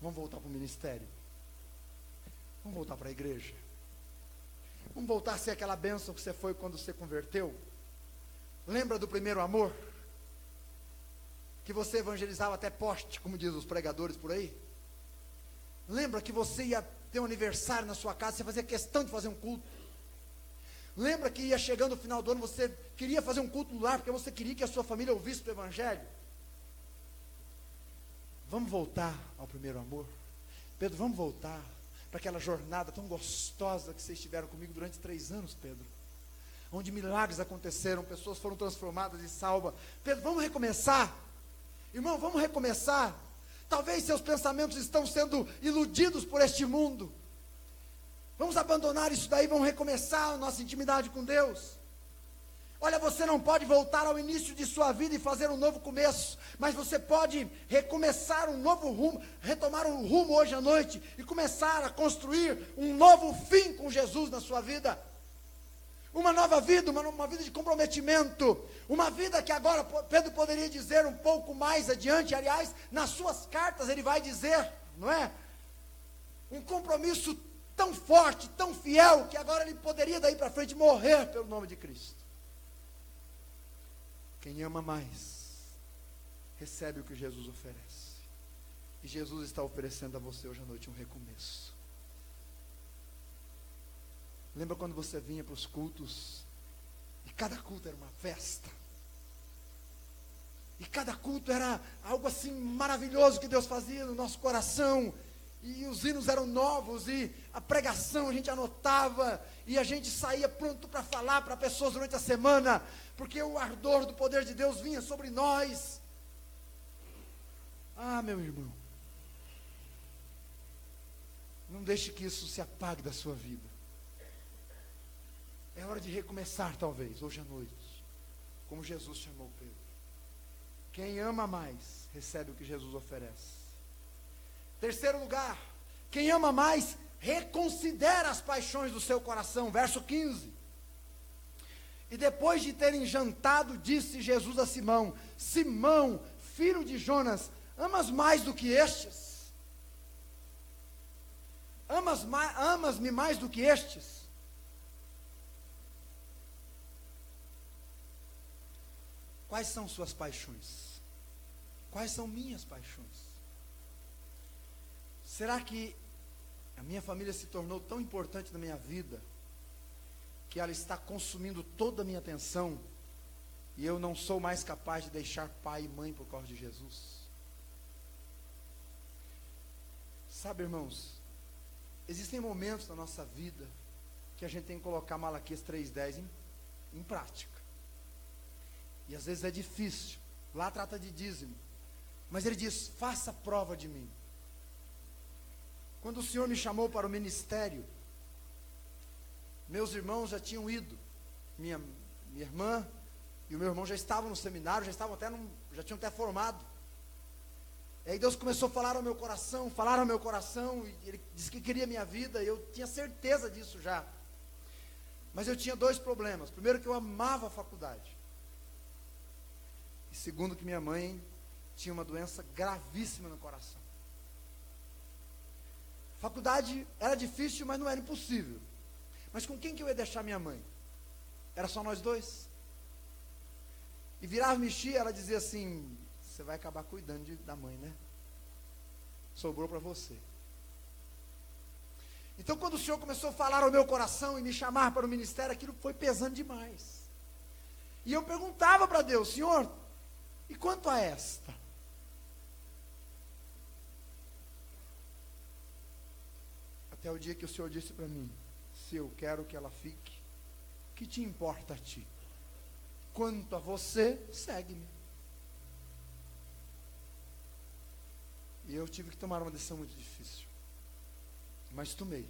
Vamos voltar para o ministério. Vamos voltar para a igreja. Vamos voltar a ser aquela bênção que você foi quando você converteu. Lembra do primeiro amor? Que você evangelizava até poste, como diz os pregadores por aí? Lembra que você ia ter um aniversário na sua casa, você fazia questão de fazer um culto? Lembra que ia chegando o final do ano, você queria fazer um culto no lar, porque você queria que a sua família ouvisse o evangelho? Vamos voltar ao primeiro amor? Pedro, vamos voltar para aquela jornada tão gostosa que vocês tiveram comigo durante 3 anos, Pedro, onde milagres aconteceram, pessoas foram transformadas e salvas. Pedro, vamos recomeçar? Irmão, vamos recomeçar? Talvez seus pensamentos estão sendo iludidos por este mundo. Vamos abandonar isso daí, vamos recomeçar a nossa intimidade com Deus. Olha, você não pode voltar ao início de sua vida e fazer um novo começo, mas você pode recomeçar um novo rumo, retomar um rumo hoje à noite e começar a construir um novo fim com Jesus na sua vida. Uma nova vida, uma vida de comprometimento, uma vida que agora Pedro poderia dizer um pouco mais adiante, aliás, nas suas cartas ele vai dizer, não é? Um compromisso tão forte, tão fiel, que agora ele poderia daí para frente morrer pelo nome de Cristo. Quem ama mais, recebe o que Jesus oferece. E Jesus está oferecendo a você hoje à noite um recomeço. Lembra quando você vinha para os cultos, e cada culto era uma festa? E cada culto era algo assim maravilhoso que Deus fazia no nosso coração. E os hinos eram novos, e a pregação a gente anotava, e a gente saía pronto para falar para pessoas durante a semana, porque o ardor do poder de Deus vinha sobre nós. Ah, meu irmão, não deixe que isso se apague da sua vida. É hora de recomeçar, talvez, hoje à noite, como Jesus chamou Pedro. Quem ama mais, recebe o que Jesus oferece. Terceiro lugar, quem ama mais, reconsidera as paixões do seu coração. Verso 15. E depois de terem jantado, disse Jesus a Simão: Simão, filho de Jonas, amas mais do que estes? Amas-me mais do que estes? Quais são suas paixões? Quais são minhas paixões? Será que a minha família se tornou tão importante na minha vida que ela está consumindo toda a minha atenção e eu não sou mais capaz de deixar pai e mãe por causa de Jesus? Sabe, irmãos, existem momentos na nossa vida que a gente tem que colocar Malaquias 3:10 em prática. E às vezes é difícil. Lá trata de dízimo. Mas ele diz: faça prova de mim. Quando o Senhor me chamou para o ministério, meus irmãos já tinham ido. Minha irmã e o meu irmão já estavam no seminário, já tinham até formado. E aí Deus começou a falar ao meu coração, e Ele disse que queria a minha vida, e eu tinha certeza disso já. Mas eu tinha dois problemas. Primeiro, que eu amava a faculdade. E segundo, que minha mãe tinha uma doença gravíssima no coração. Faculdade era difícil, mas não era impossível. Mas com quem que eu ia deixar minha mãe? Era só nós dois. E virava, mexia, ela dizia assim: você vai acabar cuidando da mãe, né? Sobrou para você. Então, quando o Senhor começou a falar ao meu coração e me chamar para o ministério, aquilo foi pesando demais. E eu perguntava para Deus: Senhor, e quanto a esta? Até o dia que o Senhor disse para mim: se eu quero que ela fique, o que te importa a ti? Quanto a você, segue-me. E eu tive que tomar uma decisão muito difícil. Mas tomei.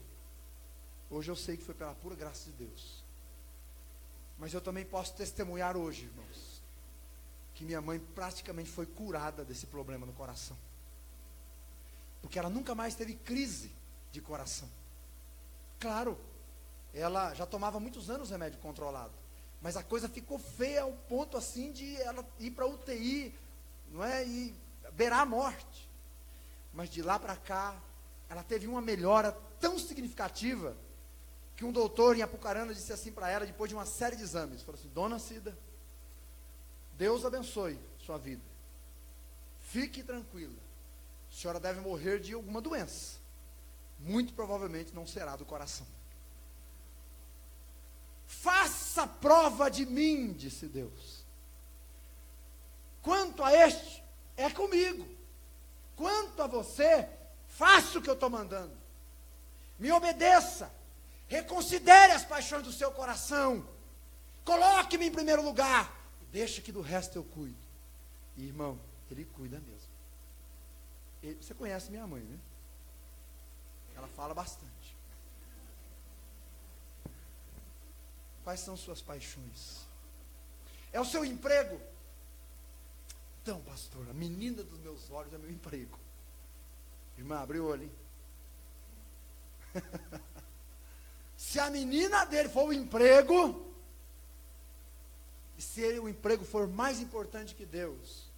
Hoje eu sei que foi pela pura graça de Deus. Mas eu também posso testemunhar hoje, irmãos, que minha mãe praticamente foi curada desse problema no coração. Porque ela nunca mais teve crise de coração. Claro, ela já tomava muitos anos remédio controlado, mas a coisa ficou feia ao ponto assim de ela ir para UTI, não é? E beirar a morte. Mas de lá para cá, ela teve uma melhora tão significativa, que um doutor em Apucarana disse assim para ela, depois de uma série de exames, falou assim: Dona Cida, Deus abençoe sua vida, fique tranquila, a senhora deve morrer de alguma doença, muito provavelmente não será do coração. Faça prova de mim, disse Deus. Quanto a este, é comigo. Quanto a você, faça o que eu estou mandando. Me obedeça. Reconsidere as paixões do seu coração. Coloque-me em primeiro lugar. Deixa que do resto eu cuido. E, irmão, Ele cuida mesmo. Você conhece minha mãe, né? Ela fala bastante. Quais são suas paixões? É o seu emprego? Então, pastor, a menina dos meus olhos é meu emprego. Irmã, abre o olho, hein? Se a menina dele for o emprego, e se o emprego for mais importante que Deus,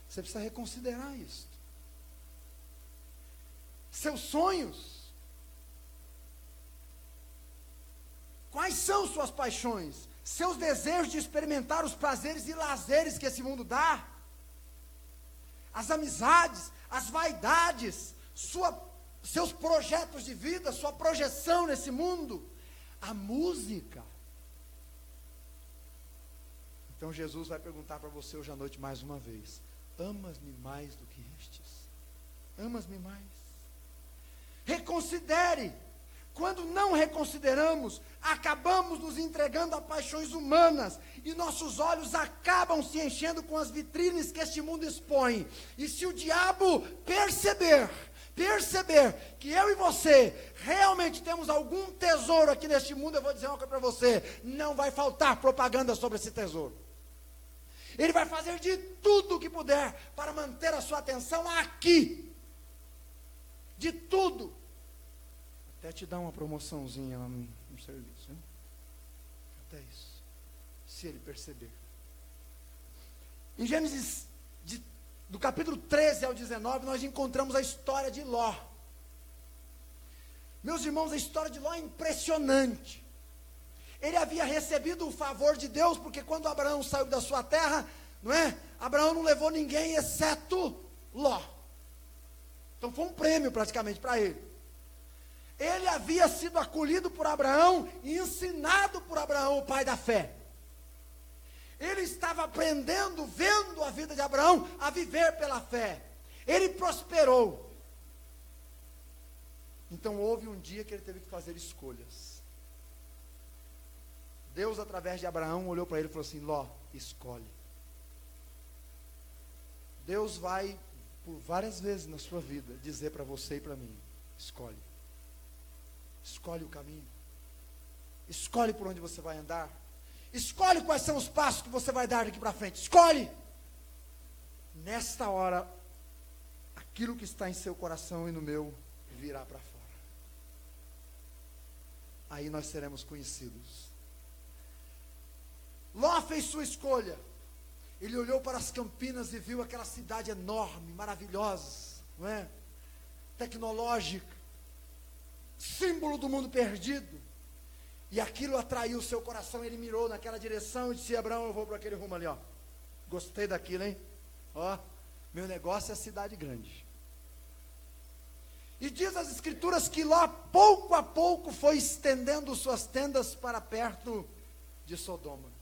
você precisa reconsiderar isso. Seus sonhos. Quais são suas paixões? Seus desejos de experimentar os prazeres e lazeres que esse mundo dá? As amizades, as vaidades, seus projetos de vida, sua projeção nesse mundo, a música. Então Jesus vai perguntar para você hoje à noite mais uma vez: amas-me mais do que estes? Amas-me mais? Reconsidere. Quando não reconsideramos, acabamos nos entregando a paixões humanas, e nossos olhos acabam se enchendo com as vitrines que este mundo expõe. E se o diabo perceber que eu e você realmente temos algum tesouro aqui neste mundo, eu vou dizer uma coisa para você: não vai faltar propaganda sobre esse tesouro. Ele vai fazer de tudo o que puder para manter a sua atenção aqui. De tudo. Até te dar uma promoçãozinha lá no serviço, hein? Até isso. Se ele perceber. Em Gênesis, do capítulo 13 ao 19, nós encontramos a história de Ló. Meus irmãos, a história de Ló é impressionante. Ele havia recebido o favor de Deus, porque quando Abraão saiu da sua terra, não é? Abraão não levou ninguém exceto Ló. Então foi um prêmio praticamente para ele. Ele havia sido acolhido por Abraão e ensinado por Abraão, o pai da fé. Ele estava aprendendo, vendo a vida de Abraão, a viver pela fé. Ele prosperou. Então houve um dia que ele teve que fazer escolhas. Deus, através de Abraão, olhou para ele e falou assim: Ló, escolhe. Deus vai, por várias vezes na sua vida, dizer para você e para mim: escolhe. Escolhe o caminho. Escolhe por onde você vai andar. Escolhe quais são os passos que você vai dar daqui para frente. Escolhe. Nesta hora, aquilo que está em seu coração e no meu virá para fora. Aí nós seremos conhecidos. Ló fez sua escolha. Ele olhou para as campinas e viu aquela cidade enorme, maravilhosa, não é? Tecnológica, símbolo do mundo perdido. E aquilo atraiu o seu coração. Ele mirou naquela direção e disse: Abraão, eu vou para aquele rumo ali, ó. Gostei daquilo, hein? Ó, meu negócio é cidade grande. E diz as escrituras que Ló, pouco a pouco, foi estendendo suas tendas para perto de Sodoma.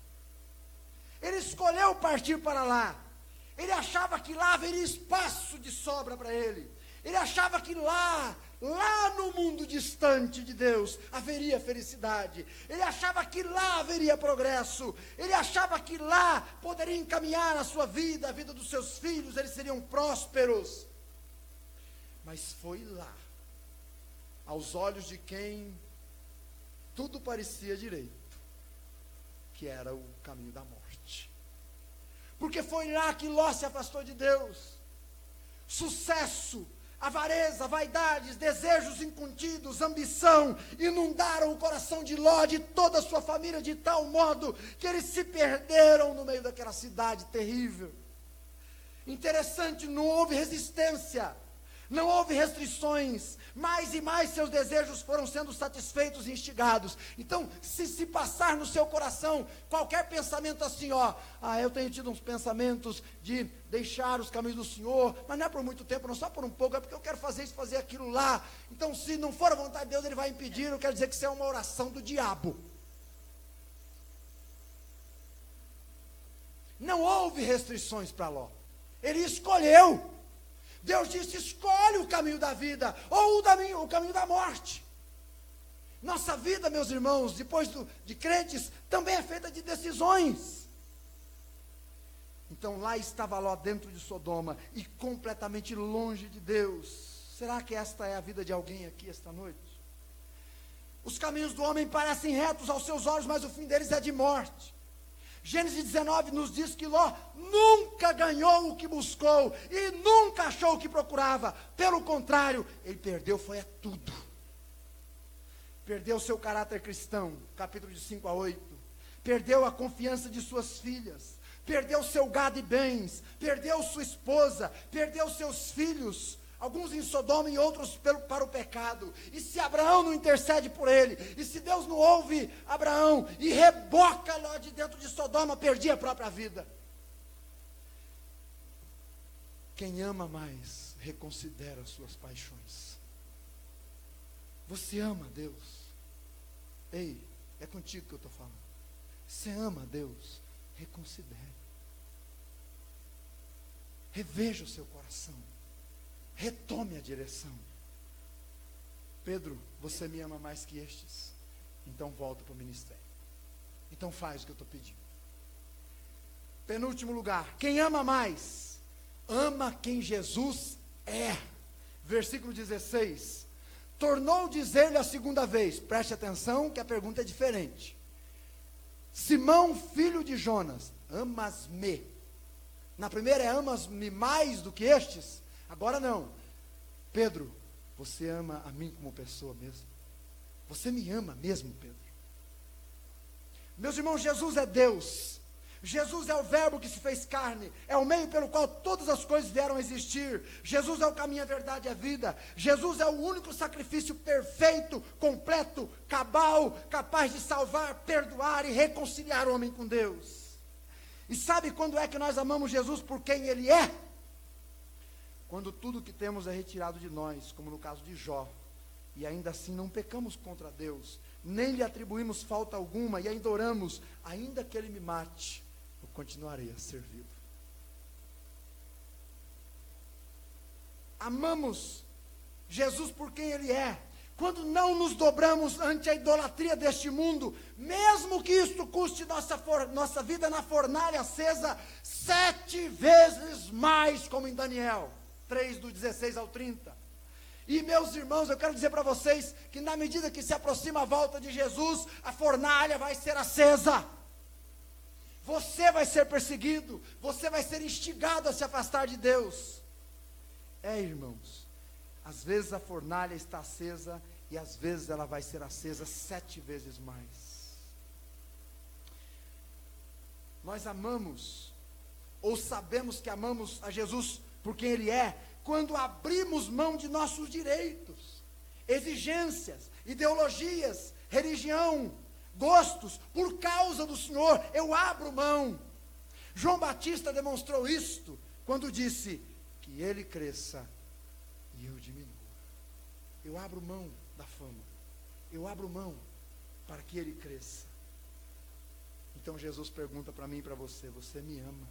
Ele escolheu partir para lá. Ele achava que lá haveria espaço de sobra para ele. Ele achava que lá no mundo distante de Deus, haveria felicidade. Ele achava que lá haveria progresso. Ele achava que lá poderia encaminhar a sua vida, a vida dos seus filhos, eles seriam prósperos. Mas foi lá, aos olhos de quem tudo parecia direito, que era o caminho da morte. Porque foi lá que Ló se afastou de Deus. Sucesso, avareza, vaidades, desejos incontidos, ambição, inundaram o coração de Ló, de toda a sua família, de tal modo que eles se perderam no meio daquela cidade terrível. Interessante, não houve resistência, não houve restrições, mais e mais seus desejos foram sendo satisfeitos e instigados. Então, se passar no seu coração qualquer pensamento assim, ó, eu tenho tido uns pensamentos de deixar os caminhos do Senhor, mas não é por muito tempo, não só por um pouco, é porque eu quero fazer isso, fazer aquilo lá. Então, se não for a vontade de Deus, Ele vai impedir. Eu quero dizer que isso é uma oração do diabo. Não houve restrições para Ló. Ele escolheu. Deus disse: escolhe o caminho da vida ou o caminho da morte. Nossa vida, meus irmãos, depois de crentes, também é feita de decisões. Então lá estava Ló dentro de Sodoma e completamente longe de Deus. Será que esta é a vida de alguém aqui esta noite? Os caminhos do homem parecem retos aos seus olhos, mas o fim deles é de morte. Gênesis 19 nos diz que Ló nunca ganhou o que buscou e nunca achou o que procurava. Pelo contrário, ele perdeu foi tudo. Perdeu o seu caráter cristão, capítulo de 5 a 8. Perdeu a confiança de suas filhas. Perdeu seu gado e bens. Perdeu sua esposa. Perdeu seus filhos. Alguns em Sodoma e outros para o pecado. E se Abraão não intercede por ele, e se Deus não ouve Abraão e reboca Ló de dentro de Sodoma, perdia a própria vida. Quem ama mais, reconsidera as suas paixões. Você ama Deus? Ei, é contigo que eu estou falando. Você ama Deus? Reconsidere. Reveja o seu coração. Retome a direção. Pedro, você me ama mais que estes, então volta para o ministério. Então faz o que eu estou pedindo. Penúltimo lugar, quem ama mais, ama quem Jesus é. Versículo 16, tornou dizer-lhe a segunda vez, preste atenção que a pergunta é diferente. Simão, filho de Jonas, amas-me? Na primeira é amas-me mais do que estes? Agora não. Pedro, você ama a mim como pessoa mesmo? Você me ama mesmo, Pedro? Meus irmãos, Jesus é Deus. Jesus é o verbo que se fez carne, é o meio pelo qual todas as coisas vieram a existir. Jesus é o caminho, a verdade e a vida. Jesus é o único sacrifício perfeito, completo, cabal, capaz de salvar, perdoar e reconciliar o homem com Deus. E sabe quando é que nós amamos Jesus por quem Ele é? Quando tudo que temos é retirado de nós, como no caso de Jó, e ainda assim não pecamos contra Deus, nem lhe atribuímos falta alguma, e ainda oramos, ainda que Ele me mate, eu continuarei a servi-lo. Amamos Jesus por quem Ele é, quando não nos dobramos ante a idolatria deste mundo, mesmo que isto custe nossa vida na fornalha acesa, 7 vezes mais, como em Daniel 3, do 16 ao 30. E meus irmãos, eu quero dizer para vocês, que na medida que se aproxima a volta de Jesus, a fornalha vai ser acesa, você vai ser perseguido, você vai ser instigado a se afastar de Deus. Irmãos, às vezes a fornalha está acesa, e às vezes ela vai ser acesa 7 vezes mais. Nós amamos, ou sabemos que amamos a Jesus por quem Ele é, quando abrimos mão de nossos direitos, exigências, ideologias, religião, gostos, por causa do Senhor, eu abro mão. João Batista demonstrou isto, quando disse, que Ele cresça, e eu diminua. Eu abro mão da fama, eu abro mão, para que Ele cresça. Então Jesus pergunta para mim e para você, você me ama,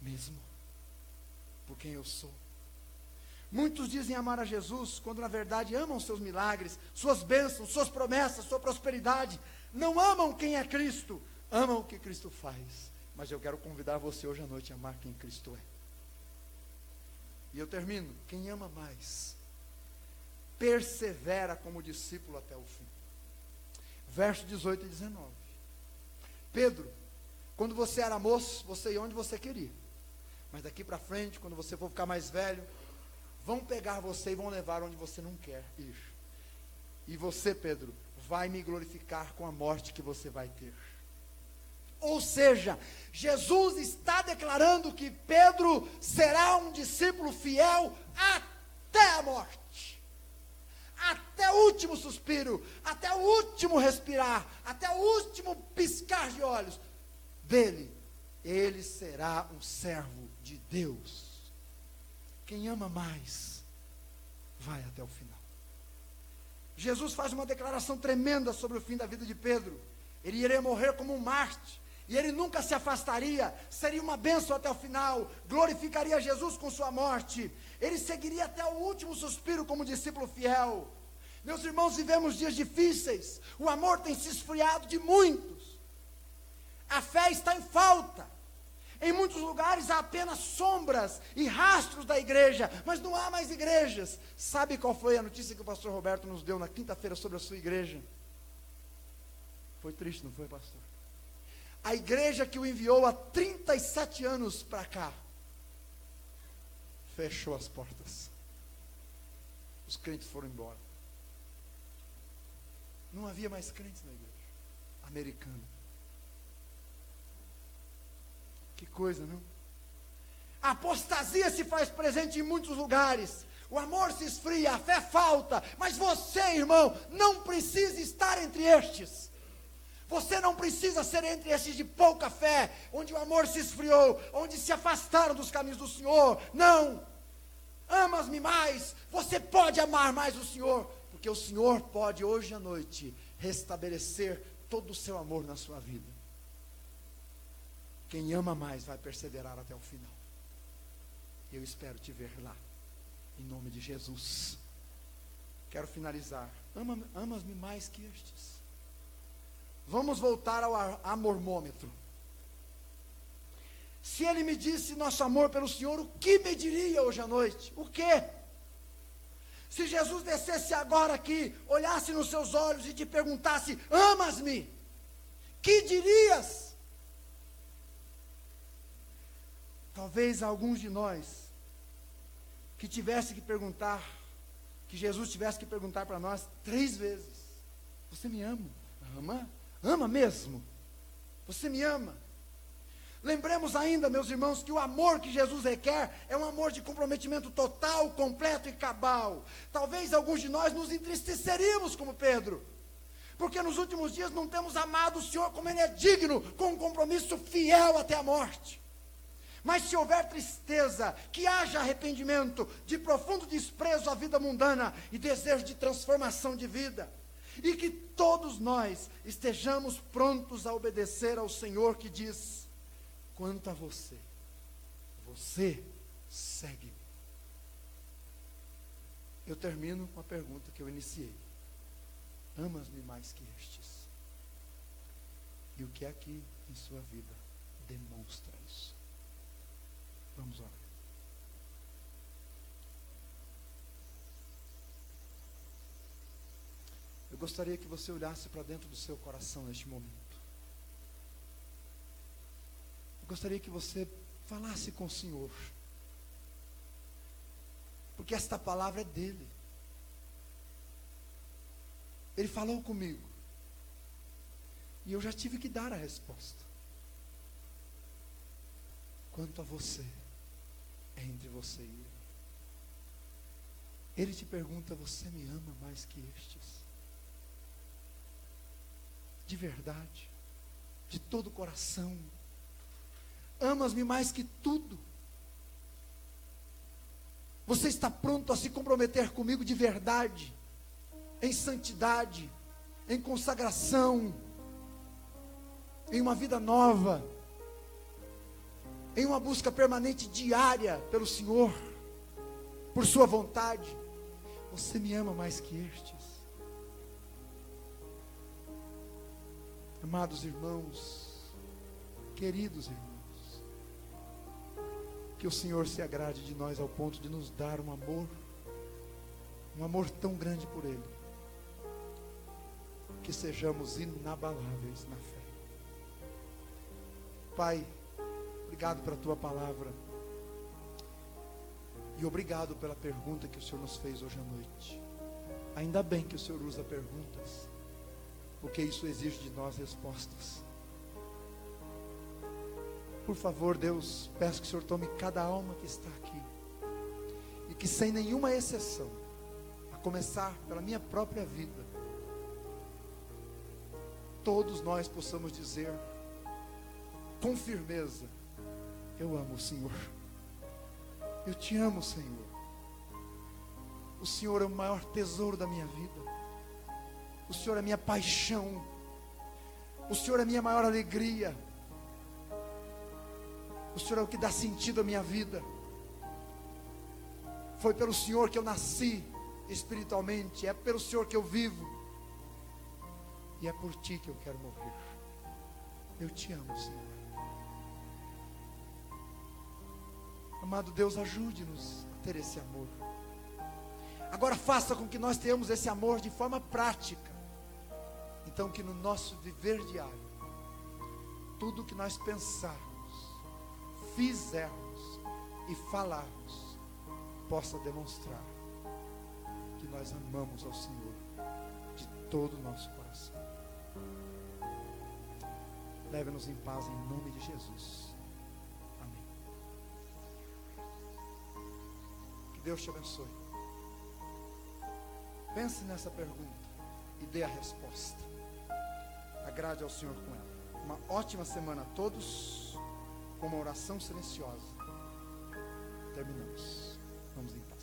mesmo, por quem eu sou? Muitos dizem amar a Jesus, quando na verdade amam seus milagres, suas bênçãos, suas promessas, sua prosperidade. Não amam quem é Cristo, amam o que Cristo faz. Mas eu quero convidar você hoje à noite a amar quem Cristo é. E eu termino, quem ama mais, persevera como discípulo até o fim. Verso 18 e 19. Pedro, quando você era moço, você ia onde você queria. Mas daqui para frente, quando você for ficar mais velho, vão pegar você e vão levar onde você não quer ir. E você, Pedro, vai me glorificar com a morte que você vai ter. Ou seja, Jesus está declarando que Pedro será um discípulo fiel até a morte. Até o último suspiro, até o último respirar, até o último piscar de olhos dele. Ele será um servo de Deus. Quem ama mais, vai até o final. Jesus faz uma declaração tremenda sobre o fim da vida de Pedro. Ele iria morrer como um mártir, e ele nunca se afastaria, seria uma bênção até o final, glorificaria Jesus com sua morte, ele seguiria até o último suspiro como discípulo fiel. Meus irmãos, vivemos dias difíceis, o amor tem se esfriado de muitos, a fé está em falta. Em muitos lugares há apenas sombras e rastros da igreja, mas não há mais igrejas. Sabe qual foi a notícia que o pastor Roberto nos deu na quinta-feira sobre a sua igreja? Foi triste, não foi, pastor? A igreja que o enviou há 37 anos para cá, fechou as portas. Os crentes foram embora. Não havia mais crentes na igreja americana. Que coisa, não? A apostasia se faz presente em muitos lugares. O amor se esfria, a fé falta. Mas você, irmão, não precisa estar entre estes. Você não precisa ser entre estes de pouca fé, onde o amor se esfriou, onde se afastaram dos caminhos do Senhor. Não. Amas-me mais. Você pode amar mais o Senhor, porque o Senhor pode hoje à noite restabelecer todo o seu amor na sua vida. Quem ama mais vai perseverar até o final. Eu espero te ver lá, em nome de Jesus. Quero finalizar. Amas-me mais que estes. Vamos voltar ao amormômetro. Se ele me disse nosso amor pelo Senhor, o que me diria hoje à noite? O quê? Se Jesus descesse agora aqui, olhasse nos seus olhos e te perguntasse: amas-me? Que dirias? Talvez alguns de nós que tivesse que perguntar, que Jesus tivesse que perguntar para nós 3 vezes: você me ama? Ama? Ama mesmo? Você me ama? Lembremos ainda, meus irmãos, que o amor que Jesus requer é um amor de comprometimento total, completo e cabal. Talvez alguns de nós nos entristeceríamos como Pedro, porque nos últimos dias não temos amado o Senhor como Ele é digno, com um compromisso fiel até a morte. Mas se houver tristeza, que haja arrependimento, de profundo desprezo à vida mundana e desejo de transformação de vida. E que todos nós estejamos prontos a obedecer ao Senhor que diz: quanto a você, você segue-me. Eu termino com a pergunta que eu iniciei: amas-me mais que estes? E o que aqui em sua vida demonstra isso? Vamos orar. Eu gostaria que você olhasse para dentro do seu coração neste momento. Eu gostaria que você falasse com o Senhor, porque esta palavra é dele. Ele falou comigo, e eu já tive que dar a resposta. Quanto a você, é entre você e ele. Ele te pergunta: você me ama mais que estes? De verdade, de todo o coração. Amas-me mais que tudo? Você está pronto a se comprometer comigo de verdade, em santidade, em consagração, em uma vida nova, em uma busca permanente diária pelo Senhor, por sua vontade? Você me ama mais que estes? Amados irmãos, queridos irmãos, que o Senhor se agrade de nós ao ponto de nos dar um amor tão grande por Ele, que sejamos inabaláveis na fé. Pai, obrigado pela Tua palavra, e obrigado pela pergunta que o Senhor nos fez hoje à noite. Ainda bem que o Senhor usa perguntas, porque isso exige de nós respostas. Por favor, Deus, peço que o Senhor tome cada alma que está aqui, e que sem nenhuma exceção, a começar pela minha própria vida, todos nós possamos dizer com firmeza: eu amo o Senhor. Eu te amo, Senhor. O Senhor é o maior tesouro da minha vida. O Senhor é minha paixão. O Senhor é minha maior alegria. O Senhor é o que dá sentido à minha vida. Foi pelo Senhor que eu nasci espiritualmente. É pelo Senhor que eu vivo. E é por Ti que eu quero morrer. Eu te amo, Senhor. Amado Deus, ajude-nos a ter esse amor. Agora faça com que nós tenhamos esse amor de forma prática. Então que no nosso viver diário, tudo que nós pensarmos, fizermos e falarmos, possa demonstrar que nós amamos ao Senhor de todo o nosso coração. Leve-nos em paz em nome de Jesus. Deus te abençoe. Pense nessa pergunta e dê a resposta. Agrade ao Senhor com ela. Uma ótima semana a todos, com uma oração silenciosa. Terminamos. Vamos em paz.